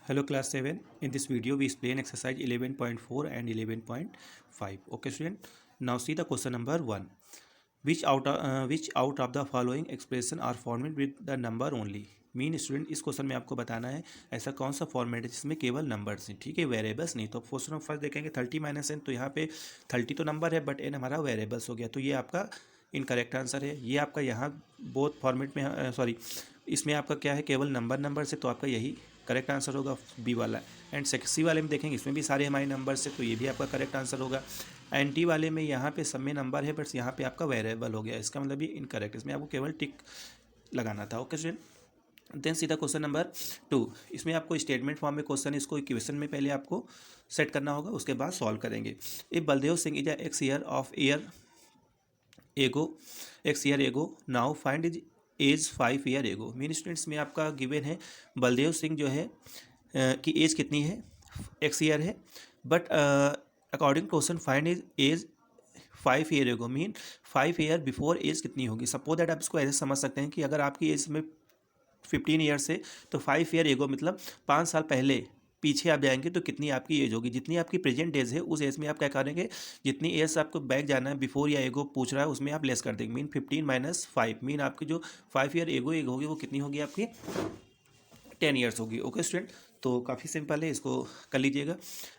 Hello class 7. In this video we explain exercise 11.4 and 11.5. Okay student. Now see the question number 1. Which out of the following expression are formed with the number only? Mean student इस question में आपको बताना है ऐसा कौन सा format है जिसमें केवल नंबर्स हैं, ठीक है, वेरिएबल्स नहीं। तो क्वेश्चन फर्स्ट देखेंगे 30 माइनस एन, तो यहाँ पे 30 तो नंबर है बट एन हमारा वेरिएबल्स हो गया, तो ये आपका इनकरेक्ट आंसर है। ये आपका यहाँ बोथ फॉर्मेट में सॉरी इसमें आपका क्या है केवल नंबर से, तो आपका यही करेक्ट आंसर होगा बी वाला। एंड सी वाले में देखेंगे इसमें भी सारे हमारे नंबर से, तो ये भी आपका करेक्ट आंसर होगा। एंड डी वाले में यहाँ पे सब में नंबर है बट यहाँ पे आपका वेरिएबल हो गया, इसका मतलब ये इनकरेक्ट, इसमें आपको केवल टिक लगाना था। ओके स्टूडेंट, देन सीधा क्वेश्चन नंबर 2। इसमें आपको स्टेटमेंट फॉर्म में क्वेश्चन, इसको इक्वेशन में पहले आपको सेट करना होगा, उसके बाद सॉल्व करेंगे। If Baldev Singh is x year ago now find is age 5 year ago. Mean students में आपका गिवन है बलदेव सिंह जो है कि एज कितनी है, एक्स ईयर है, but according question find is age 5 year ago, mean 5 year before age कितनी होगी। सपोज दैट आप इसको ऐसे समझ सकते हैं कि अगर आपकी एज में 15 ईयर्स है तो 5 ईयर एगो मतलब 5 साल पहले पीछे आप जाएंगे तो कितनी आपकी एज होगी। जितनी आपकी प्रेजेंट एज है उस एज में आप क्या करेंगे, जितनी एज आपको बैक जाना है बिफोर या एगो पूछ रहा है उसमें आप लेस कर देंगे। मीन 15 माइनस 5, मीन आपकी जो 5 ईयर एगो होगी वो कितनी होगी आपकी 10 ईयर्स होगी। ओके स्टूडेंट, तो काफ़ी सिंपल है, इसको कर लीजिएगा।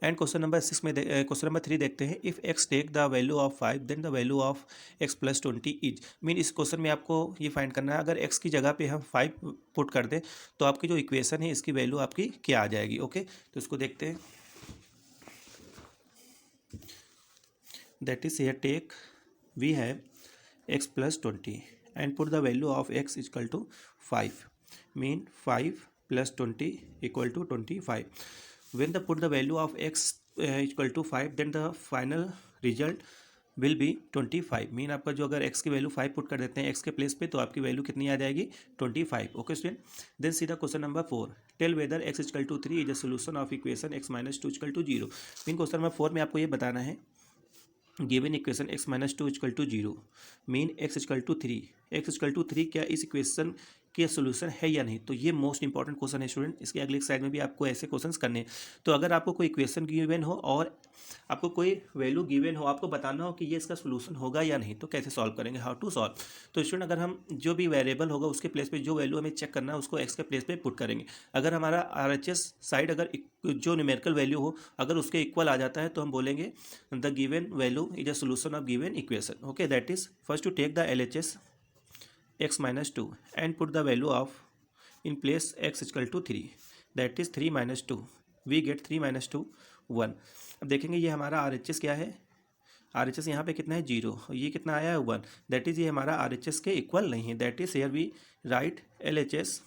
एंड क्वेश्चन नंबर 6 में क्वेश्चन नंबर 3 देखते हैं। If x take the value of 5 then the value of x plus 20 is. Mean इस क्वेश्चन में आपको ये फाइंड करना है अगर एक्स की जगह पे हम 5 पुट कर दें तो आपकी जो इक्वेशन है इसकी वैल्यू आपकी क्या आ जाएगी। ओके, तो इसको देखते हैं। That is here take we have x plus 20 and put the value of x equal to 5, mean 5 plus 20 equal to 25. When the put the value of x equal to 5 then the final result will be 25। Mean आपका जो अगर x की value 5 put कर देते हैं x के place पे तो आपकी वैल्यू कितनी आ जाएगी 25। ओके स्टूडेंट, देन सीधा question number 4। Tell whether x equal to 3 is a solution of equation x minus 2 equal to 0। Mean question number 4 में आपको ये बताना है given equation x minus 2 equal to 0, mean x equal to 3, x equal to 3 क्या इस equation के solution है या नहीं। तो ये मोस्ट इंपॉर्टेंट क्वेश्चन है स्टूडेंट, इसके अगले साइड में भी आपको ऐसे क्वेश्चंस करने हैं। तो अगर आपको कोई इक्वेशन गिवन हो और आपको कोई वैल्यू गिवन हो, आपको बताना हो कि ये इसका सोल्यूशन होगा या नहीं, तो कैसे सॉल्व करेंगे, हाउ टू सॉल्व। तो स्टूडेंट अगर हम जो भी वेरिएबल होगा उसके प्लेस पे जो वैल्यू हमें चेक करना है उसको एक्स के प्लेस पे पुट करेंगे। अगर हमारा RHS साइड अगर जो न्यूमेरिकल वैल्यू हो अगर उसके इक्वल आ जाता है तो हम बोलेंगे the given value is a solution of given equation. Okay, that is first to take the LHS x minus 2 and put the value of in place x equal to 3, that is 3 minus 2, we get 3 minus 2 1। अब देखेंगे ये हमारा RHS क्या है, RHS यहाँ पे कितना है 0, ये कितना आया है 1, दैट इज़ ये हमारा RHS के इक्वल नहीं है। That is here we write LHS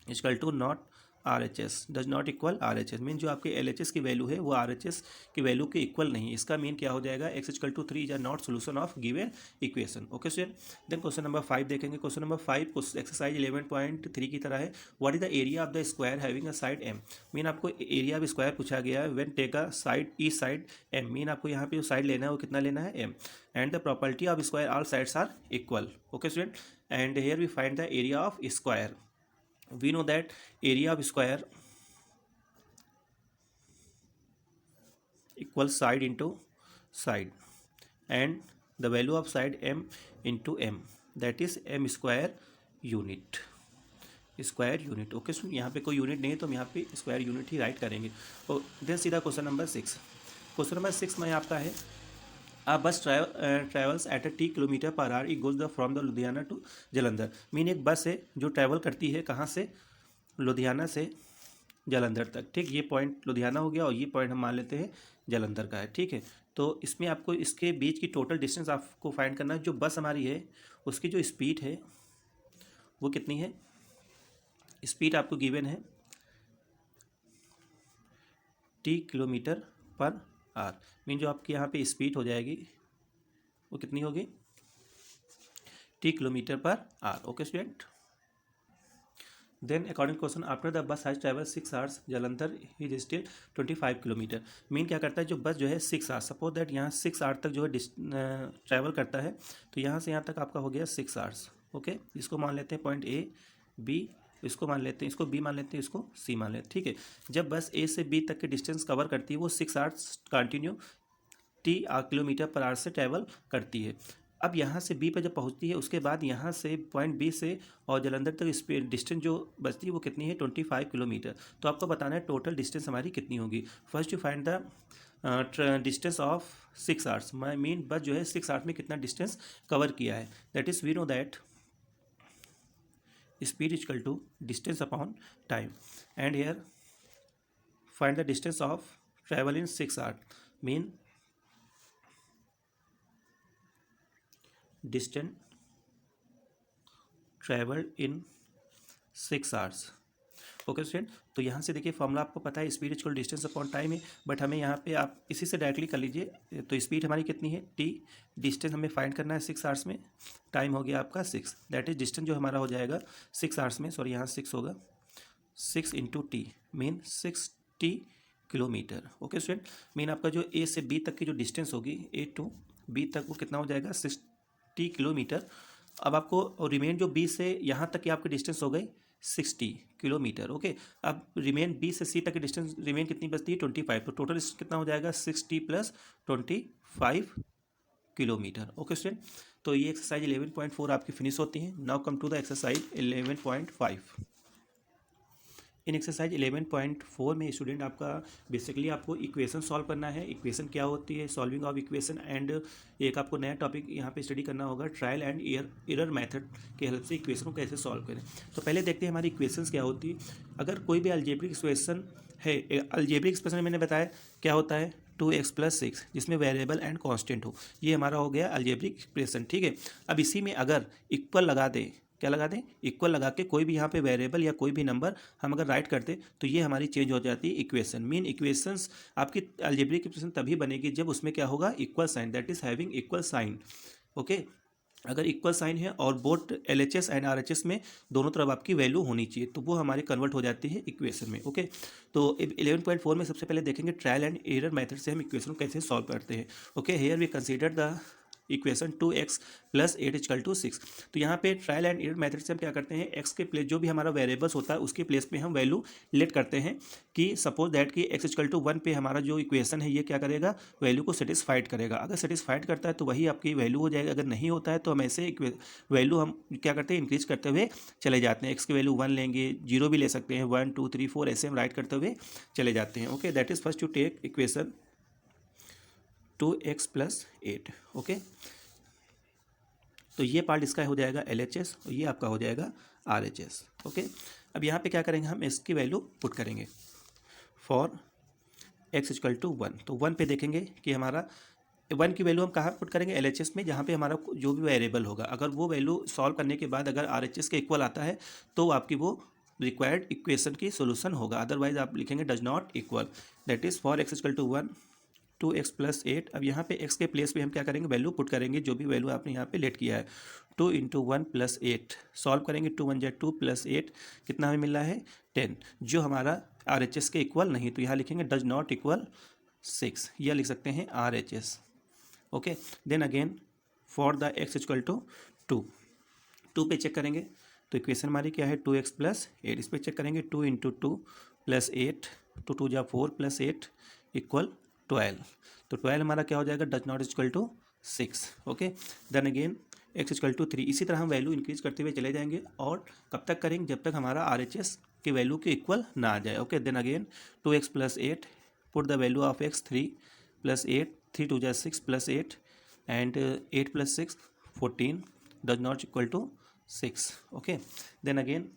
equal to not RHS does not equal RHS। Mean जो आपके LHS की वैल्यू है वो RHS की वैल्यू के इक्वल नहीं है। इसका मीन क्या हो जाएगा x equal to 3 is or not solution of given equation. Okay student, then question number 5 देखेंगे। क्वेश्चन नंबर 5 एक्सरसाइज 11.3 की तरह है। What is the area of the square having a side m। Mean आपको area of square पूछा गया है। When take a side each side m, mean आपको यहाँ पे जो साइड लेना है वो कितना लेना है m। And the property of square all sides are equal. Okay student, and here we find the area of square. we know that area of square equals side into side and the value of side m into m, that is m square unit, square unit. Okay student, यहाँ पे कोई unit नहीं है तो हम यहाँ पे square unit ही right करेंगे। और देन सीधा क्वेश्चन नंबर 6। क्वेश्चन नंबर 6 में आपका है a bus travels at a t kilometre per hour it goes from the Ludhiana to Jalandhar. Mean एक बस है जो ट्रैवल करती है कहाँ से, लुधियाना से जलंधर तक। ठीक, ये पॉइंट लुधियाना हो गया और ये पॉइंट हम मान लेते हैं जलंधर का है। ठीक है, तो इसमें आपको इसके बीच की टोटल डिस्टेंस आपको फाइंड करना है। जो बस हमारी है उसकी जो स्पीड है वो कितनी है, स्पीड आपको गिवन है t kilometre per our. Mean जो आपकी यहाँ पे स्पीड हो जाएगी वो कितनी होगी t kilometre per hour. Okay student, then according question after the bus has travel 6 hours Jalandhar is still 25 kilometre. Mean क्या करता है जो बस जो है 6 आवर्स, सपोज दैट यहाँ 6 आवर्स तक जो है ट्रैवल करता है, तो यहाँ से यहाँ तक आपका हो गया 6 आवर्स। ओके, इसको मान लेते हैं पॉइंट A B इसको मान लेते हैं, इसको बी मान लेते हैं, इसको सी मान लेते हैं, ठीक है। जब बस ए से बी तक के डिस्टेंस कवर करती है वो 6 hours continue T kilometre per our से ट्रैवल करती है। अब यहाँ से बी पर जब पहुँचती है उसके बाद यहाँ से पॉइंट बी से और जलंधर तक स्पीड डिस्टेंस जो बचती है वो कितनी है 25 किलोमीटर। तो आपको बताना है टोटल डिस्टेंस हमारी कितनी होगी। First you find the distance of 6 hours, my mean बस जो है 6 आवर्स में कितना डिस्टेंस कवर किया है। That is we know that speed is equal to distance upon time, and here find the distance of travel in 6 hours, mean distance traveled in 6 hours। Okay student, तो यहाँ से देखिए formula आपको पता है speed equal distance upon time है, but हमें यहाँ पे आप इसी से डायरेक्टली कर लीजिए। तो स्पीड हमारी कितनी है टी, डिस्टेंस हमें फाइंड करना है 6 आवर्स में, टाइम हो गया आपका 6, दैट इज डिस्टेंस जो हमारा हो जाएगा 6 आवर्स में, सॉरी यहाँ 6 होगा, 6 into T mean 60 kilometre. Okay student, mean आपका जो ए से बी तक की जो डिस्टेंस होगी ए टू बी तक वो कितना हो जाएगा 60 किलोमीटर। अब आपको रिमेन जो बी से यहाँ तक की आपकी डिस्टेंस हो गई 60 किलोमीटर। ओके, अब रिमेन बी से सी तक की डिस्टेंस रिमेन कितनी बचती है 25, तो टोटल कितना हो जाएगा 60 प्लस 25 किलोमीटर। ओके स्टूडेंट, तो ये एक्सरसाइज 11.4 आपकी फिनिश होती है। Now come to the exercise 11.5। In exercise 11.4 में स्टूडेंट आपका बेसिकली आपको इक्वेशन सॉल्व करना है। इक्वेशन क्या होती है, सॉल्विंग ऑफ इक्वेशन, एंड एक आपको नया टॉपिक यहाँ पे स्टडी करना होगा ट्रायल एंड एरर मेथड के हेल्प से इक्वेशन को कैसे सॉल्व करें। तो पहले देखते हैं हमारी इक्वेशंस क्या होती है। अगर कोई भी अलजेब्रिक इक्वेशन है, अलजेब्रिक इक्वेशन मैंने बताया क्या होता है 2x + 6 जिसमें वेरिएबल एंड कांस्टेंट हो, ये हमारा हो गया अलजेब्रिक एक्सप्रेशन, ठीक है। अब इसी में अगर इक्वल लगा दें, क्या लगा दें, इक्वल लगा के कोई भी यहाँ पे वेरिएबल या कोई भी नंबर हम अगर राइट करते तो ये हमारी चेंज हो जाती है इक्वेशन। मीन इक्वेशंस आपकी अलजेब्रिक इक्वेशन तभी बनेगी जब उसमें क्या होगा equal sign, that is having equal sign. Okay, अगर इक्वल साइन है और बोथ LHS एंड RHS में दोनों तरफ आपकी वैल्यू होनी चाहिए तो वो हमारी कन्वर्ट हो जाती है इक्वेशन में। ओके, तो 11.4 में सबसे पहले देखेंगे ट्रायल एंड एरर मेथड से हम इक्वेशन को कैसे सॉल्व करते हैं। Okay, here we consider the equation 2x + 8 = 6। तो यहाँ पे ट्रायल एंड एरर मेथड से हम क्या करते हैं, x के प्लेस जो भी हमारा वेरिएबल्स होता है उसके प्लेस पे हम वैल्यू लेट करते हैं कि सपोज दैट कि x = 1 पे हमारा जो इक्वेशन है ये क्या करेगा, वैल्यू को सेटिस्फाइड करेगा। अगर सेटिस्फाइड करता है तो वही आपकी वैल्यू हो जाएगा, अगर नहीं होता है तो हम ऐसे वैल्यू हम क्या करते हैं इंक्रीज करते हुए चले जाते हैं। x की वैल्यू 1 लेंगे, 0 भी ले सकते हैं, 1 2 3 4 ऐसे हम राइट करते हुए चले जाते हैं। Okay, that is first you take equation 2x + 8। Okay, तो ये पार्ट इसका हो जाएगा LHS और ये आपका हो जाएगा RHS। ओके, अब यहाँ पे क्या करेंगे, हम इसकी वैल्यू पुट करेंगे फॉर x = 1। तो 1 पे देखेंगे कि हमारा 1 की वैल्यू हम कहाँ पुट करेंगे, LHS में, जहाँ पे हमारा जो भी वेरिएबल होगा अगर वो वैल्यू सॉल्व करने के बाद अगर RHS के इक्वल आता है तो आपकी वो रिक्वायर्ड इक्वेशन की सोल्यूशन होगा, अदरवाइज आप लिखेंगे does not equal. That is for x = 1 2x + 8। अब यहाँ पे x के प्लेस पे हम क्या करेंगे, वैल्यू पुट करेंगे जो भी वैल्यू आपने यहाँ पे लेट किया है। 2 × 1 + 8 सॉल्व करेंगे, 2 × 1 = 2 + 8 कितना हमें मिल रहा है 10, जो हमारा RHS के इक्वल नहीं, तो यहाँ लिखेंगे डज नॉट इक्वल 6, यह लिख सकते हैं RHS। Okay, then again for the x = 2, 2 पे चेक करेंगे तो इक्वेशन हमारी क्या है 2x + 8, इस पर चेक करेंगे 2 × 2 + 8, 2 2 = 4 + 8 = 12, तो 12 हमारा क्या हो जाएगा does not equal to 6। Okay, then again x = 3, इसी तरह हम वैल्यू इंक्रीज करते हुए चले जाएंगे और कब तक करेंगे, जब तक हमारा RHS की वैल्यू के इक्वल ना आ जाए। Okay, then again 2x + 8 put the value of x 3 + 8, 3 2 = 6 + 8 and 8 + 6 14 does not equal to 6। Okay, then again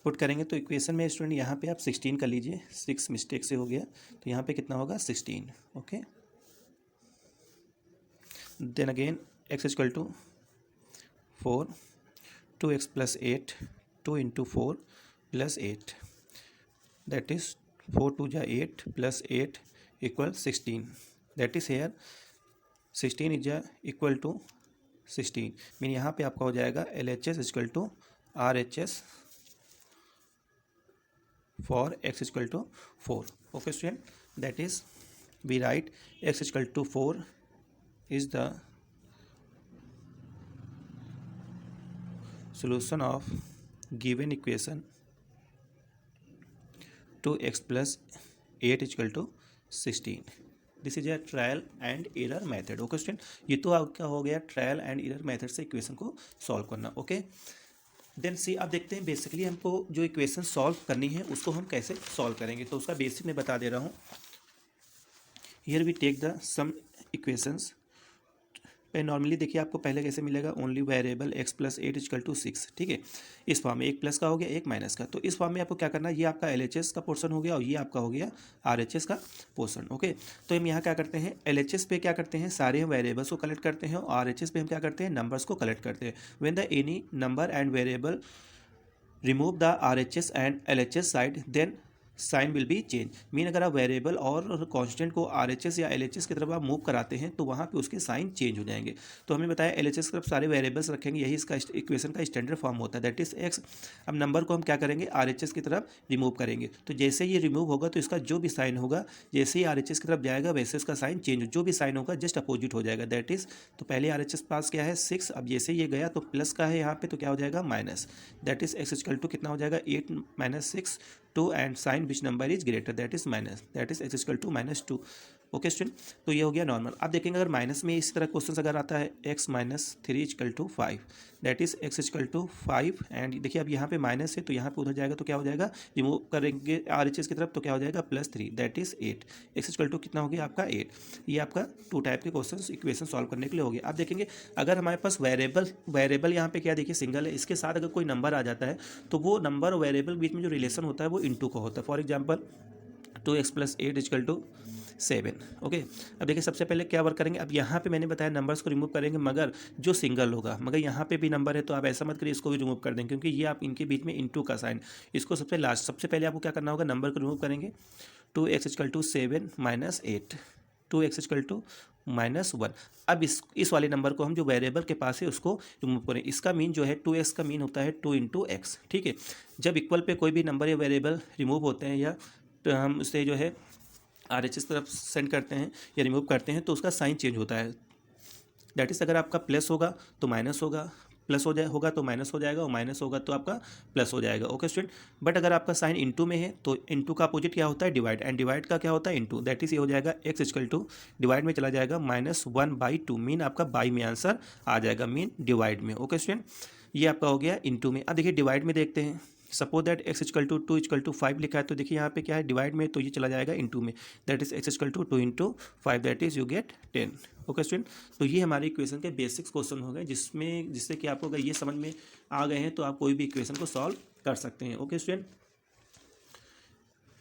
put करेंगे तो इक्वेशन में स्टूडेंट यहाँ पे आप 16 कर लीजिए, 6 मिस्टेक से हो गया तो यहाँ पे कितना होगा 16। Okay, then again x = 4, 2x + 8, 2 × 4 + 8, that is 4 2 = 8 + 8 = 16, that is here 16 = 16, mean यहाँ पे आपका हो जाएगा LHS = RHS for x = 4। okay student, that is we write x = 4 is the solution of given equation 2x plus 8 equal to 16. This is a trial and error method. Okay student, ये तो आपका हो गया ट्रायल एंड एरर मेथड से equation को solve करना. Okay, then see अब देखते हैं बेसिकली हमको जो इक्वेशन सॉल्व करनी है उसको हम कैसे सॉल्व करेंगे. तो उसका बेसिक मैं बता दे रहा हूँ. Here we take the some equations. पे नॉर्मली देखिए आपको पहले कैसे मिलेगा, only variable x plus 8 equal to 6. ठीक है, इस फॉर्म में एक प्लस का हो गया एक माइनस का. तो इस फॉर्म में आपको क्या करना है, ये आपका LHS का पोर्शन हो गया और ये आपका हो गया RHS का पोर्शन. ओके, तो हम यहाँ क्या करते हैं, LHS पे क्या करते हैं, सारे हम वेरिएबल्स को कलेक्ट करते हैं और RHS पे हम क्या करते हैं, नंबर्स को कलेक्ट करते हैं. When the any number and variable remove the RHS and LHS side then sign will be change. Mean अगर आप वेरिएबल और कांस्टेंट को RHS या LHS की तरफ आप मूव कराते हैं तो वहाँ पे उसके साइन चेंज हो जाएंगे. तो हमने बताया LHS की तरफ सारे वेरिएबल्स रखेंगे, यही इसका इक्वेशन का स्टैंडर्ड फॉर्म होता है, दैट इज x. अब नंबर को हम क्या करेंगे, RHS की तरफ रिमूव करेंगे. तो जैसे ये रिमूव होगा तो इसका जो भी साइन होगा, जैसे ही RHS की तरफ जाएगा वैसे इसका साइन चेंज, जो भी साइन होगा जस्ट अपोजिट हो जाएगा. दैट इज, तो पहले RHS पास क्या है 6, अब जैसे ये गया तो प्लस का है यहाँ पे, तो क्या हो जाएगा minus. That is x equal to कितना हो जाएगा 8 minus 6 2 and sign which number is greater that is minus, that is x equal to -2. Okay student, तो ये हो गया नॉर्मल. अब देखेंगे अगर माइनस में इसी तरह क्वेश्चन अगर आता है x minus 3 equal to 5, that is x equal to 5. And देखिए अब यहाँ पे माइनस है तो यहाँ पे उधर जाएगा तो क्या हो जाएगा, रिमूव करेंगे RHS की तरफ तो क्या हो जाएगा +3, that is 8. x equal to कितना हो गया आपका 8. ये आपका 2 टाइप के क्वेश्चन इक्वेशन सॉल्व करने के लिए हो गया. अब देखेंगे अगर हमारे पास वेरिएबल यहाँ पे क्या देखिए सिंगल है, इसके साथ अगर कोई नंबर आ जाता है तो वो नंबर और वेरिएबल बीच में जो रिलेशन होता है वो इनटू का होता है. For example 2x plus 8 equal to 7. Okay, अब देखिए सबसे पहले क्या वर्क करेंगे, अब यहाँ पे मैंने बताया नंबर्स को रिमूव करेंगे मगर जो सिंगल होगा, मगर यहाँ पे भी नंबर है तो आप ऐसा मत करिए इसको भी रिमूव कर देंगे क्योंकि ये आप इनके बीच में इनटू का साइन, इसको सबसे पहले आपको क्या करना होगा, नंबर को रिमूव करेंगे. 2x equal to 7 minus 8, 2x equal to -1. अब इस वाले नंबर को हम जो वेरिएबल के पास है उसको रिमूव करें. इसका मीन जो है 2x का मीन होता है 2 इंटू एक्स. ठीक है, जब इक्वल पे कोई भी नंबर या वेरिएबल रिमूव होते हैं या तो हम उससे जो है RHS तरफ सेंड करते हैं या रिमूव करते हैं तो उसका साइन चेंज होता है. दैट इज़ अगर आपका प्लस होगा तो माइनस होगा, प्लस होगा तो माइनस हो जाएगा और माइनस होगा तो आपका प्लस हो जाएगा. ओके स्टूडेंट, बट अगर आपका साइन इनटू में है तो इनटू का अपोजिट क्या होता है, डिवाइड, एंड डिवाइड का क्या होता है इनटू. दैट इज ये हो जाएगा x इक्वल टू डिवाइड में चला जाएगा -1/2. मीन आपका बाई में आंसर आ जाएगा, मीन डिवाइड में. ओके स्टूडेंट, ये आपका हो गया इनटू में. अब देखिए डिवाइड में देखते हैं, suppose that x equal to 2 equal to 5 लिखा है तो देखिए यहाँ पे क्या है डिवाइड में, तो ये चला जाएगा इनटू में. That is x equal to 2 into 5, that is you get 10. Okay student, तो ये हमारे इक्वेशन के बेसिक्स क्वेश्चन हो गए जिससे कि आपको अगर ये समझ में आ गए हैं तो आप कोई भी इक्वेशन को सॉल्व कर सकते हैं. Okay student,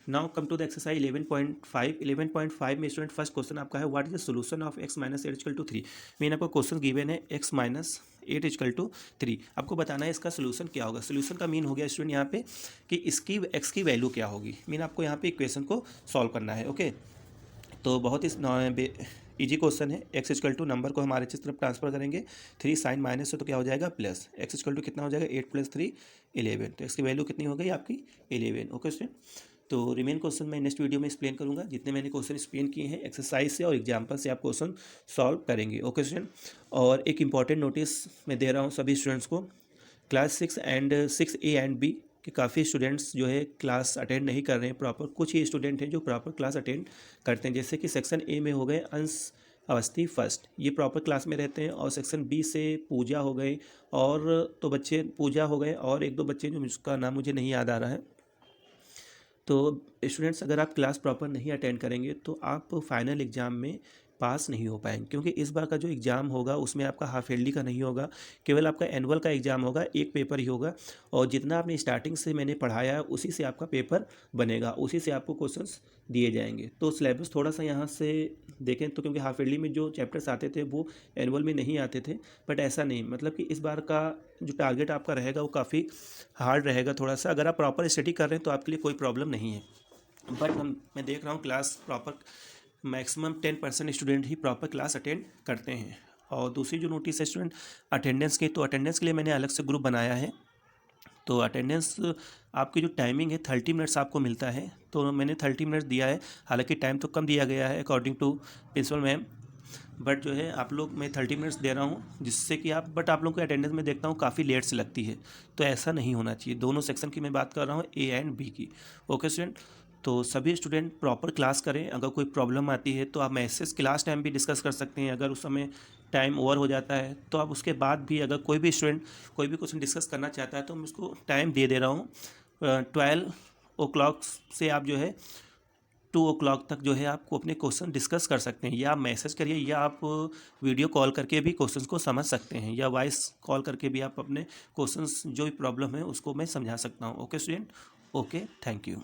now come to the exercise 11.5 में स्टूडेंट फर्स्ट क्वेश्चन आपका है what is the solution of x minus 8 equal to 3. मैंने आपको क्वेश्चन गिवन है x माइनस 8 इक्वल टू 3. आपको बताना है इसका सोल्यूशन क्या होगा. सोल्यूशन का मीन हो गया स्टूडेंट यहाँ पे कि इसकी x की वैल्यू क्या होगी. मीन आपको यहाँ पे इक्वेशन को सॉल्व करना है. ओके, तो बहुत ही इजी क्वेश्चन है. x इक्वल टू नंबर को हम RHS तरफ ट्रांसफर करेंगे, 3 साइन माइनस है तो क्या हो जाएगा प्लस. x इक्वल टू कितना हो जाएगा 8 + 3 11. तो x की वैल्यू कितनी हो गई आपकी 11. ओके स्टूडेंट, तो रिमेन क्वेश्चन मैं नेक्स्ट वीडियो में एक्सप्लेन करूंगा. जितने मैंने क्वेश्चन एक्सप्लेन किए हैं एक्सरसाइज से और एग्जाम्पल से आप क्वेश्चन सॉल्व करेंगे. ओके स्टूडेंट, और एक इंपॉर्टेंट नोटिस मैं दे रहा हूँ सभी स्टूडेंट्स को. क्लास 6A एंड B कि काफ़ी स्टूडेंट्स जो है क्लास अटेंड नहीं कर रहे हैं प्रॉपर. कुछ ही स्टूडेंट हैं जो प्रॉपर क्लास अटेंड करते हैं, जैसे कि सेक्शन A में हो गए अंश अवस्थी फर्स्ट, ये प्रॉपर क्लास में रहते हैं. और सेक्शन B से पूजा हो गए और तो बच्चे पूजा हो गए और एक दो बच्चे जो जिसका नाम मुझे नहीं याद आ रहा है. तो स्टूडेंट्स अगर आप क्लास प्रॉपर नहीं अटेंड करेंगे तो आप फाइनल एग्ज़ाम में पास नहीं हो पाएंगे, क्योंकि इस बार का जो एग्ज़ाम होगा उसमें आपका हाफ ईयरली का नहीं होगा, केवल आपका एनुअल का एग्ज़ाम होगा, एक पेपर ही होगा. और जितना आपने स्टार्टिंग से मैंने पढ़ाया है उसी से आपका पेपर बनेगा, उसी से आपको क्वेश्चंस दिए जाएंगे. तो सिलेबस थोड़ा सा यहाँ से देखें तो, क्योंकि हाफ ईयरली में जो चैप्टर्स आते थे वो एनुअल में नहीं आते थे, बट ऐसा नहीं, मतलब कि इस बार का जो टारगेट आपका रहेगा वो काफ़ी हार्ड रहेगा थोड़ा सा. अगर आप प्रॉपर स्टडी कर रहे हैं तो आपके लिए कोई प्रॉब्लम नहीं है, बट मैं देख रहा हूँ क्लास प्रॉपर मैक्सिमम 10% स्टूडेंट ही प्रॉपर क्लास अटेंड करते हैं. और दूसरी जो नोटिस है स्टूडेंट अटेंडेंस की, तो अटेंडेंस के लिए मैंने अलग से ग्रुप बनाया है. तो अटेंडेंस आपकी जो टाइमिंग है 30 मिनट्स आपको मिलता है, तो मैंने 30 मिनट्स दिया है. हालांकि टाइम तो कम दिया गया है according to principal ma'am, but जो है आप लोग मैं 30 मिनट्स दे रहा हूँ, जिससे कि बट आप लोग को अटेंडेंस में देखता हूँ काफ़ी लेट से लगती है, तो ऐसा नहीं होना चाहिए। दोनों सेक्शन की मैं बात कर रहा हूँ, ए एंड बी की। ओके स्टूडेंट, तो सभी स्टूडेंट प्रॉपर क्लास करें। अगर कोई प्रॉब्लम आती है तो आप मैसेज क्लास टाइम भी डिस्कस कर सकते हैं। अगर उस समय टाइम ओवर हो जाता है तो आप उसके बाद भी, अगर कोई भी स्टूडेंट कोई भी क्वेश्चन डिस्कस करना चाहता है तो मैं उसको टाइम दे रहा हूँ। 12 o'clock से आप जो है 2 o'clock तक जो है आपको अपने क्वेश्चन डिस्कस कर सकते हैं, या आप मैसेज करिए, या आप वीडियो कॉल करके भी क्वेश्चंस को समझ सकते हैं, या वॉइस कॉल करके भी आप अपने क्वेश्चंस जो भी प्रॉब्लम है उसको मैं समझा सकता हूँ। Okay student, okay, thank you.